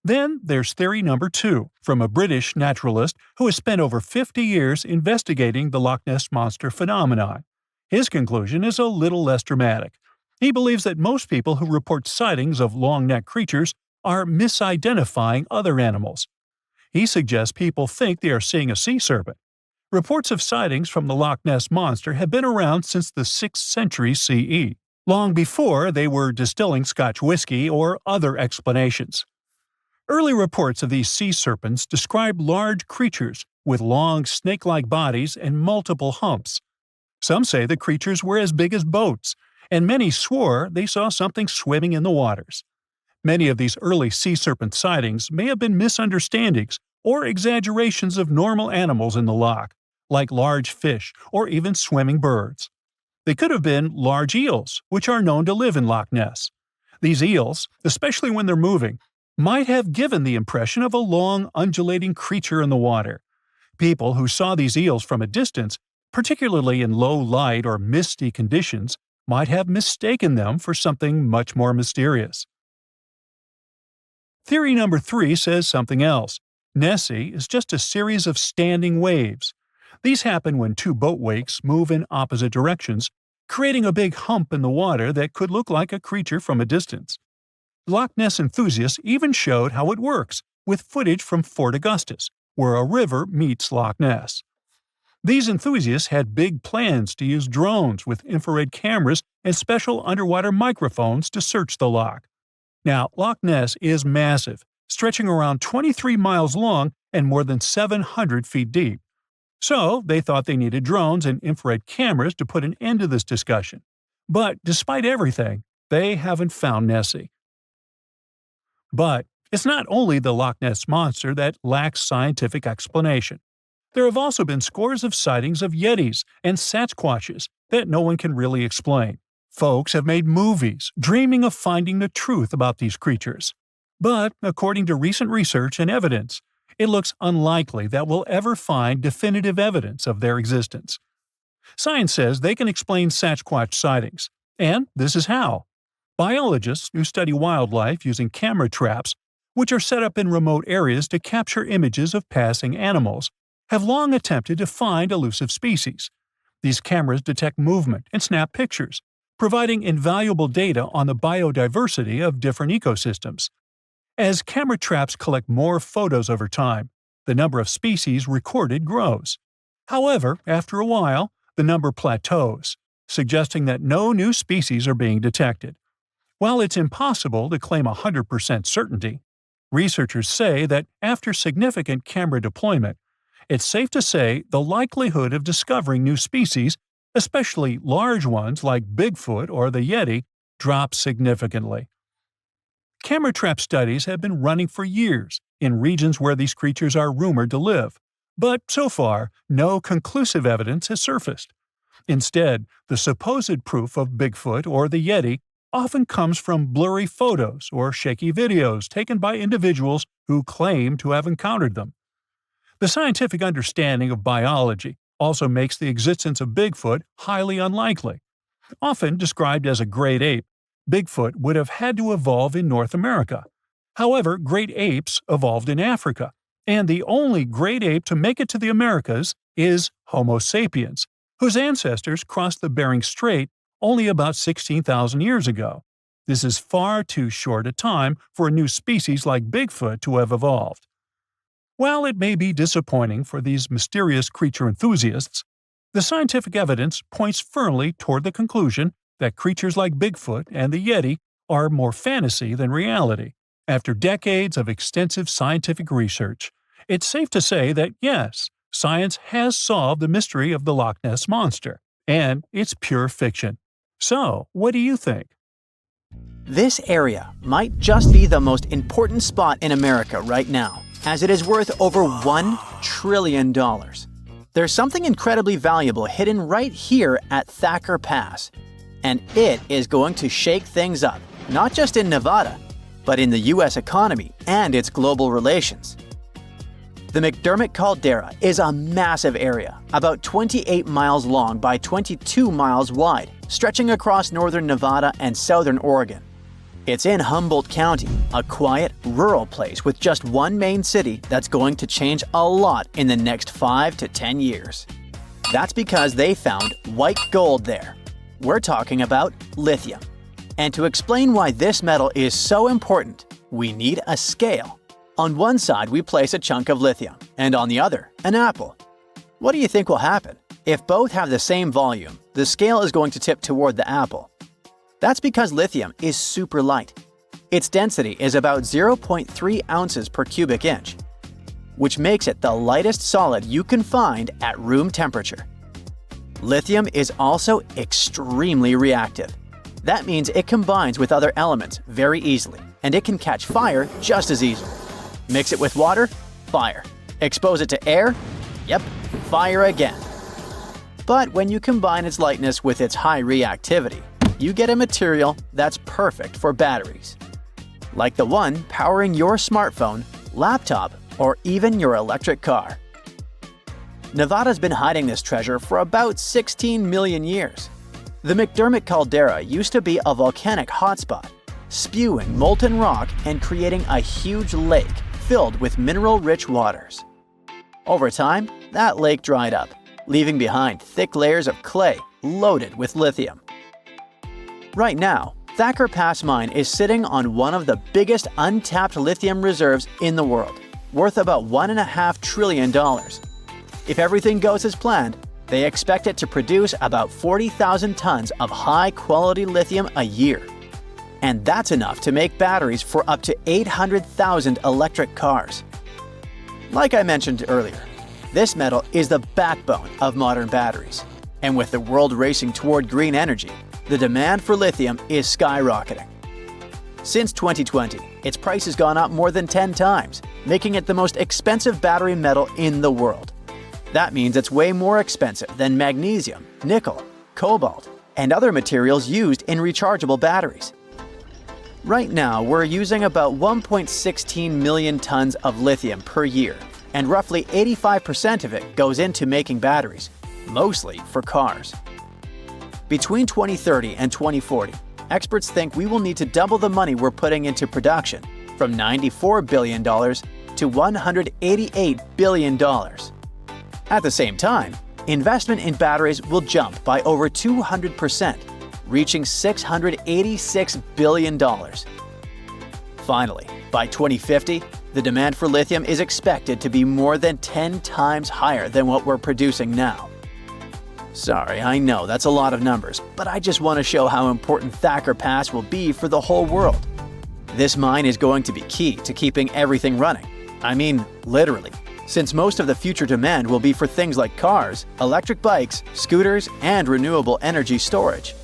Then there's theory number 2, from a British naturalist who has spent over 50 years investigating the Loch Ness Monster phenomenon. His conclusion is a little less dramatic. He believes that most people who report sightings of long-necked creatures are misidentifying other animals. He suggests people think they are seeing a sea serpent. Reports of sightings from the Loch Ness Monster have been around since the 6th century CE, long before they were distilling Scotch whiskey or other explanations. Early reports of these sea serpents describe large creatures with long snake-like bodies and multiple humps. Some say the creatures were as big as boats, and many swore they saw something swimming in the waters. Many of these early sea serpent sightings may have been misunderstandings or exaggerations of normal animals in the loch, like large fish or even swimming birds. They could have been large eels, which are known to live in Loch Ness. These eels, especially when they're moving, might have given the impression of a long, undulating creature in the water. People who saw these eels from a distance, particularly in low light or misty conditions, might have mistaken them for something much more mysterious. Theory number 3 says something else. Nessie is just a series of standing waves. These happen when two boat wakes move in opposite directions, creating a big hump in the water that could look like a creature from a distance. Loch Ness enthusiasts even showed how it works, with footage from Fort Augustus, where a river meets Loch Ness. These enthusiasts had big plans to use drones with infrared cameras and special underwater microphones to search the loch. Now, Loch Ness is massive, stretching around 23 miles long and more than 700 feet deep. So, they thought they needed drones and infrared cameras to put an end to this discussion. But despite everything, they haven't found Nessie. But it's not only the Loch Ness Monster that lacks scientific explanation. There have also been scores of sightings of Yetis and Sasquatches that no one can really explain. Folks have made movies, dreaming of finding the truth about these creatures. But, according to recent research and evidence, it looks unlikely that we'll ever find definitive evidence of their existence. Science says they can explain Sasquatch sightings, and this is how. Biologists who study wildlife using camera traps, which are set up in remote areas to capture images of passing animals, have long attempted to find elusive species. These cameras detect movement and snap pictures, providing invaluable data on the biodiversity of different ecosystems. As camera traps collect more photos over time, the number of species recorded grows. However, after a while, the number plateaus, suggesting that no new species are being detected. While it's impossible to claim 100% certainty, researchers say that after significant camera deployment, it's safe to say the likelihood of discovering new species, especially large ones like Bigfoot or the Yeti, drops significantly. Camera trap studies have been running for years in regions where these creatures are rumored to live, but so far, no conclusive evidence has surfaced. Instead, the supposed proof of Bigfoot or the Yeti often comes from blurry photos or shaky videos taken by individuals who claim to have encountered them. The scientific understanding of biology also makes the existence of Bigfoot highly unlikely. Often described as a great ape, Bigfoot would have had to evolve in North America. However, great apes evolved in Africa, and the only great ape to make it to the Americas is Homo sapiens, whose ancestors crossed the Bering Strait only about 16,000 years ago. This is far too short a time for a new species like Bigfoot to have evolved. While it may be disappointing for these mysterious creature enthusiasts, the scientific evidence points firmly toward the conclusion that creatures like Bigfoot and the Yeti are more fantasy than reality. After decades of extensive scientific research, it's safe to say that yes, science has solved the mystery of the Loch Ness Monster, and it's pure fiction. So, what do you think? This area might just be the most important spot in America right now, as it is worth over $1 trillion. There's something incredibly valuable hidden right here at Thacker Pass, and it is going to shake things up, not just in Nevada, but in the US economy and its global relations. The McDermott Caldera is a massive area, about 28 miles long by 22 miles wide, stretching across northern Nevada and southern Oregon. It's in Humboldt County, a quiet, rural place with just one main city that's going to change a lot in the next 5 to 10 years. That's because they found white gold there. We're talking about lithium. And to explain why this metal is so important, we need a scale. On one side, we place a chunk of lithium, and on the other, an apple. What do you think will happen? If both have the same volume, the scale is going to tip toward the apple. That's because lithium is super light. Its density is about 0.3 ounces per cubic inch, which makes it the lightest solid you can find at room temperature. Lithium is also extremely reactive. That means it combines with other elements very easily, and it can catch fire just as easily. Mix it with water, fire. Expose it to air, yep, fire again. But when you combine its lightness with its high reactivity, you get a material that's perfect for batteries. Like the one powering your smartphone, laptop, or even your electric car. Nevada's been hiding this treasure for about 16 million years. The McDermott Caldera used to be a volcanic hotspot, spewing molten rock and creating a huge lake filled with mineral-rich waters. Over time, that lake dried up, leaving behind thick layers of clay loaded with lithium. Right now, Thacker Pass Mine is sitting on one of the biggest untapped lithium reserves in the world, worth about $1.5 trillion. If everything goes as planned, they expect it to produce about 40,000 tons of high-quality lithium a year. And that's enough to make batteries for up to 800,000 electric cars. Like I mentioned earlier, this metal is the backbone of modern batteries. And with the world racing toward green energy, the demand for lithium is skyrocketing. Since 2020, its price has gone up more than 10 times, making it the most expensive battery metal in the world. That means it's way more expensive than magnesium, nickel, cobalt, and other materials used in rechargeable batteries. Right now, we're using about 1.16 million tons of lithium per year, and roughly 85% of it goes into making batteries, mostly for cars. Between 2030 and 2040, experts think we will need to double the money we're putting into production, from $94 billion to $188 billion. At the same time, investment in batteries will jump by over 200%, reaching $686 billion. Finally, by 2050, the demand for lithium is expected to be more than 10 times higher than what we're producing now. Sorry, I know that's a lot of numbers, but I just want to show how important Thacker Pass will be for the whole world. This mine is going to be key to keeping everything running. I mean, literally, since most of the future demand will be for things like cars, electric bikes, scooters, and renewable energy storage.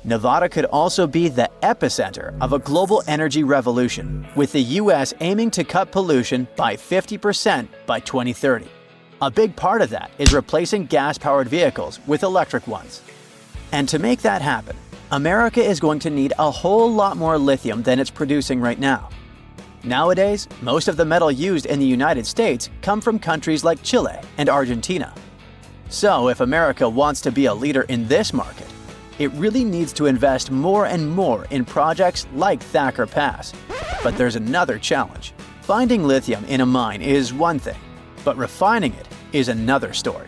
Nevada could also be the epicenter of a global energy revolution, with the US aiming to cut pollution by 50% by 2030. A big part of that is replacing gas-powered vehicles with electric ones. And to make that happen, America is going to need a whole lot more lithium than it's producing right now. Nowadays, most of the metal used in the United States come from countries like Chile and Argentina. So if America wants to be a leader in this market, it really needs to invest more and more in projects like Thacker Pass. But there's another challenge. Finding lithium in a mine is one thing, but refining it is another story.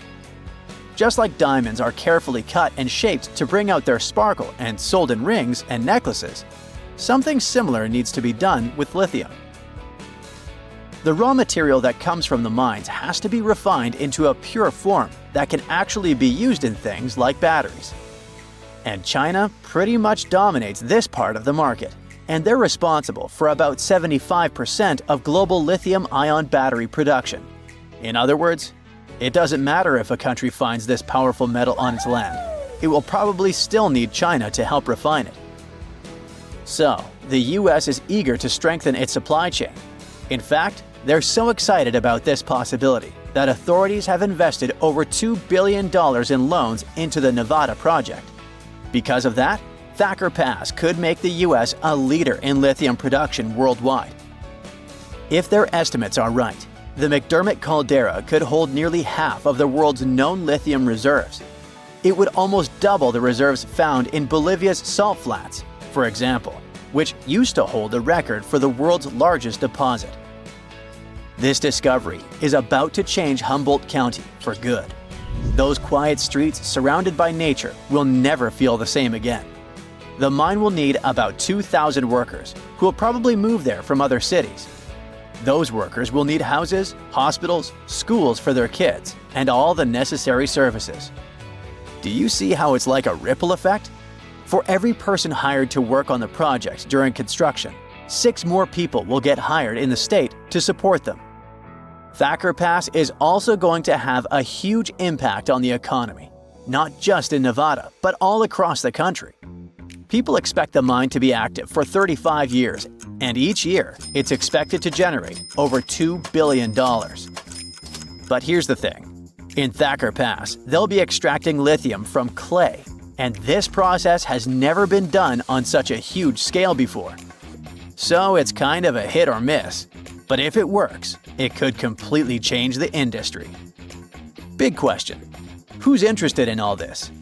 Just like diamonds are carefully cut and shaped to bring out their sparkle and sold in rings and necklaces, something similar needs to be done with lithium. The raw material that comes from the mines has to be refined into a pure form that can actually be used in things like batteries. And China pretty much dominates this part of the market, and they're responsible for about 75% of global lithium-ion battery production. In other words, it doesn't matter if a country finds this powerful metal on its land, it will probably still need China to help refine it. So, the US is eager to strengthen its supply chain. In fact, they're so excited about this possibility that authorities have invested over $2 billion in loans into the Nevada project. Because of that, Thacker Pass could make the US a leader in lithium production worldwide. If their estimates are right, The McDermott caldera could hold nearly half of the world's known lithium reserves. It would almost double the reserves found in Bolivia's salt flats, for example, which used to hold the record for the world's largest deposit. This discovery is about to change Humboldt County for good. Those quiet streets surrounded by nature will never feel the same again. The mine will need about 2,000 workers, who will probably move there from other cities. Those workers will need houses, hospitals, schools for their kids, and all the necessary services. Do you see how it's like a ripple effect? For every person hired to work on the project during construction, 6 more people will get hired in the state to support them. Thacker Pass is also going to have a huge impact on the economy, not just in Nevada, but all across the country. People expect the mine to be active for 35 years, and each year it's expected to generate over $2 billion. But here's the thing. In Thacker Pass, they'll be extracting lithium from clay, and this process has never been done on such a huge scale before. So it's kind of a hit or miss. But if it works, it could completely change the industry. Big question. Who's interested in all this?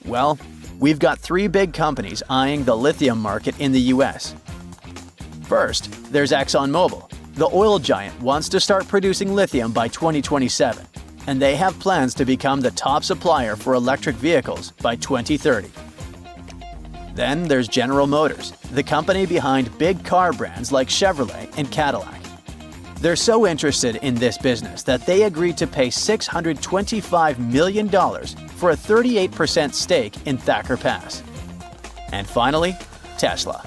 Well, we've got 3 big companies eyeing the lithium market in the US. First, there's ExxonMobil. The oil giant wants to start producing lithium by 2027, and they have plans to become the top supplier for electric vehicles by 2030. Then there's General Motors, the company behind big car brands like Chevrolet and Cadillac. They're so interested in this business that they agreed to pay $625 million for a 38% stake in Thacker Pass. And finally, Tesla.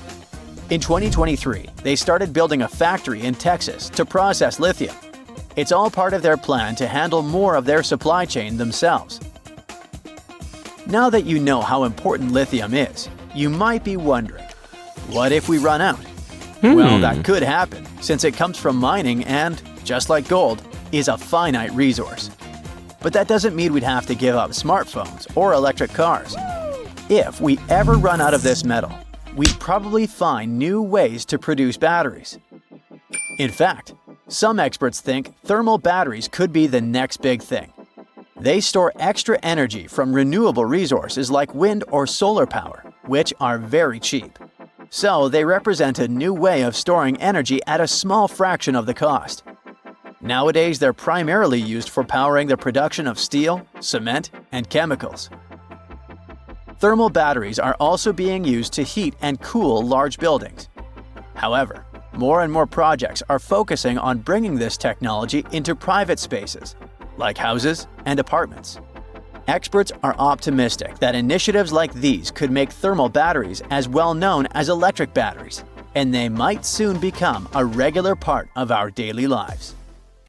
In 2023, they started building a factory in Texas to process lithium. It's all part of their plan to handle more of their supply chain themselves. Now that you know how important lithium is, you might be wondering, what if we run out? Well, that could happen, since it comes from mining and, just like gold, is a finite resource. But that doesn't mean we'd have to give up smartphones or electric cars. If we ever run out of this metal, we'd probably find new ways to produce batteries. In fact, some experts think thermal batteries could be the next big thing. They store extra energy from renewable resources like wind or solar power, which are very cheap. So they represent a new way of storing energy at a small fraction of the cost. Nowadays, they're primarily used for powering the production of steel, cement, and chemicals. Thermal batteries are also being used to heat and cool large buildings. However, more and more projects are focusing on bringing this technology into private spaces, like houses and apartments. Experts are optimistic that initiatives like these could make thermal batteries as well known as electric batteries, and they might soon become a regular part of our daily lives.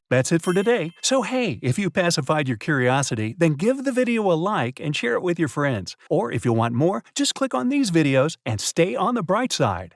That's it for today. So hey, if you pacified your curiosity, then give the video a like and share it with your friends. Or if you want more, just click on these videos and stay on the bright side.